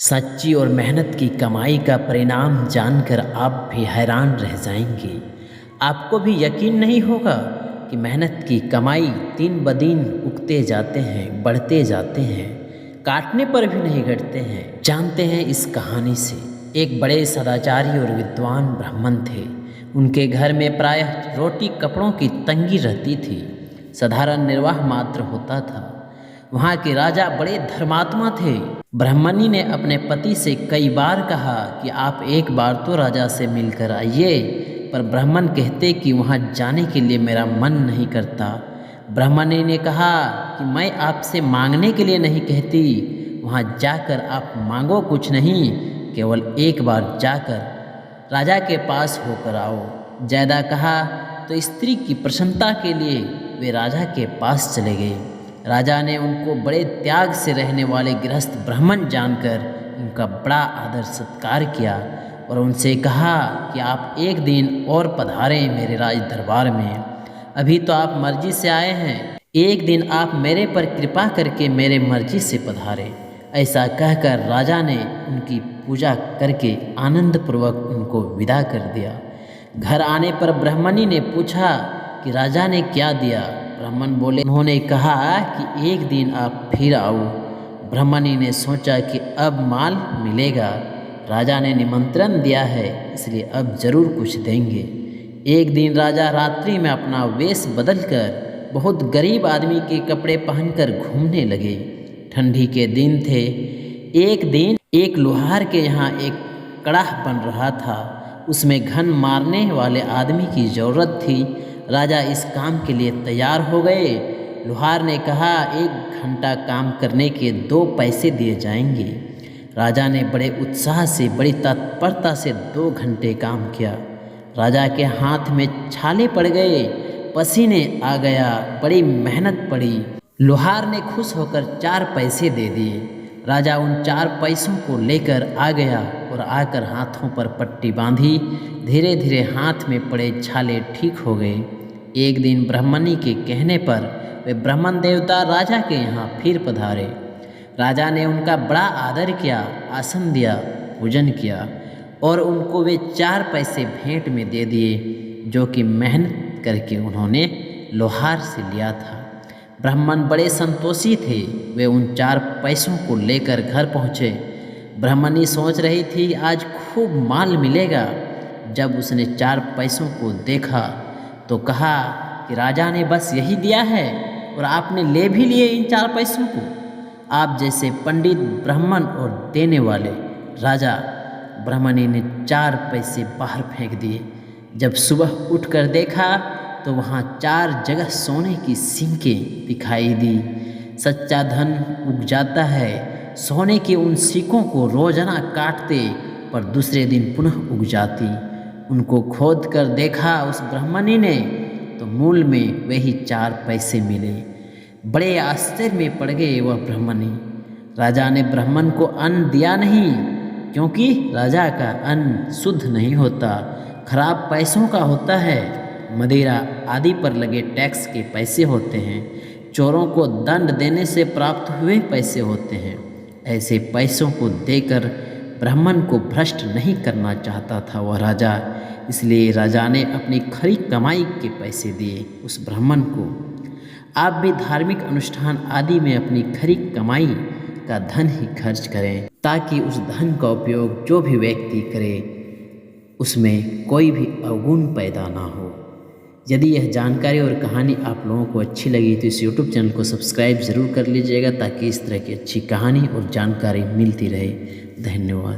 सच्ची और मेहनत की कमाई का परिणाम जानकर आप भी हैरान रह जाएंगे। आपको भी यकीन नहीं होगा कि मेहनत की कमाई दिन ब दिन उगते जाते हैं, बढ़ते जाते हैं, काटने पर भी नहीं घटते हैं। जानते हैं इस कहानी से। एक बड़े सदाचारी और विद्वान ब्राह्मण थे। उनके घर में प्रायः रोटी कपड़ों की तंगी रहती थी। साधारण निर्वाह मात्र होता था। वहाँ के राजा बड़े धर्मात्मा थे। ब्रह्मणी ने अपने पति से कई बार कहा कि आप एक बार तो राजा से मिलकर आइए, पर ब्राह्मण कहते कि वहाँ जाने के लिए मेरा मन नहीं करता। ब्रह्मणी ने कहा कि मैं आपसे मांगने के लिए नहीं कहती, वहाँ जाकर आप मांगो कुछ नहीं, केवल एक बार जाकर राजा के पास होकर आओ। ज़्यादा कहा तो स्त्री की प्रसन्नता के लिए वे राजा के पास चले गए। राजा ने उनको बड़े त्याग से रहने वाले गृहस्थ ब्राह्मण जानकर उनका बड़ा आदर सत्कार किया और उनसे कहा कि आप एक दिन और पधारें मेरे राज दरबार में। अभी तो आप मर्जी से आए हैं, एक दिन आप मेरे पर कृपा करके मेरे मर्जी से पधारें। ऐसा कहकर राजा ने उनकी पूजा करके आनंदपूर्वक उनको विदा कर दिया। घर आने पर ब्राह्मणी ने पूछा कि राजा ने क्या दिया। ब्राह्मण बोले, उन्होंने कहा कि एक दिन आप फिर आओ। ब्राह्मणी ने सोचा कि अब माल मिलेगा, राजा ने निमंत्रण दिया है इसलिए अब जरूर कुछ देंगे। एक दिन राजा रात्रि में अपना वेश बदलकर बहुत गरीब आदमी के कपड़े पहनकर घूमने लगे। ठंडी के दिन थे। एक दिन एक लोहार के यहाँ एक कड़ाह बन रहा था। उसमें घन मारने वाले आदमी की ज़रूरत थी। राजा इस काम के लिए तैयार हो गए। लोहार ने कहा, 1 घंटा काम करने के 2 पैसे दिए जाएंगे। राजा ने बड़े उत्साह से, बड़ी तत्परता से 2 घंटे काम किया। राजा के हाथ में छाले पड़ गए, पसीने आ गया, बड़ी मेहनत पड़ी। लोहार ने खुश होकर 4 पैसे दे दिए। राजा उन 4 पैसों को लेकर आ गया और आकर हाथों पर पट्टी बांधी। धीरे धीरे हाथ में पड़े छाले ठीक हो गए। एक दिन ब्राह्मणी के कहने पर वे ब्राह्मण देवता राजा के यहाँ फिर पधारे। राजा ने उनका बड़ा आदर किया, आसन दिया, पूजन किया और उनको वे 4 पैसे भेंट में दे दिए, जो कि मेहनत करके उन्होंने लोहार से लिया था। ब्राह्मण बड़े संतोषी थे। वे उन 4 पैसों को लेकर घर पहुँचे। ब्राह्मणी सोच रही थी आज खूब माल मिलेगा। जब उसने 4 पैसों को देखा तो कहा कि राजा ने बस यही दिया है और आपने ले भी लिए इन 4 पैसों को। आप जैसे पंडित ब्राह्मण और देने वाले राजा। ब्राह्मणी ने 4 पैसे बाहर फेंक दिए। जब सुबह उठकर देखा तो वहाँ 4 जगह सोने की सिक्कें दिखाई दी। सच्चा धन उग जाता है। सोने की उन सिक्कों को रोजाना काटते पर दूसरे दिन पुनः उग जाती। उनको खोद कर देखा उस ब्राह्मणी ने तो मूल में वही 4 पैसे मिले। बड़े आश्चर्य में पड़ गए वह ब्राह्मणी। राजा ने ब्राह्मण को अन्न दिया नहीं, क्योंकि राजा का अन्न शुद्ध नहीं होता, खराब पैसों का होता है। मदिरा आदि पर लगे टैक्स के पैसे होते हैं। चोरों को दंड देने से प्राप्त हुए पैसे होते हैं। ऐसे पैसों को देकर ब्राह्मण को भ्रष्ट नहीं करना चाहता था वह राजा। इसलिए राजा ने अपनी खरी कमाई के पैसे दिए उस ब्राह्मण को। आप भी धार्मिक अनुष्ठान आदि में अपनी खरी कमाई का धन ही खर्च करें, ताकि उस धन का उपयोग जो भी व्यक्ति करे उसमें कोई भी अवगुण पैदा ना हो। यदि यह जानकारी और कहानी आप लोगों को अच्छी लगी तो इस YouTube चैनल को सब्सक्राइब ज़रूर कर लीजिएगा, ताकि इस तरह की अच्छी कहानी और जानकारी मिलती रहे। धन्यवाद।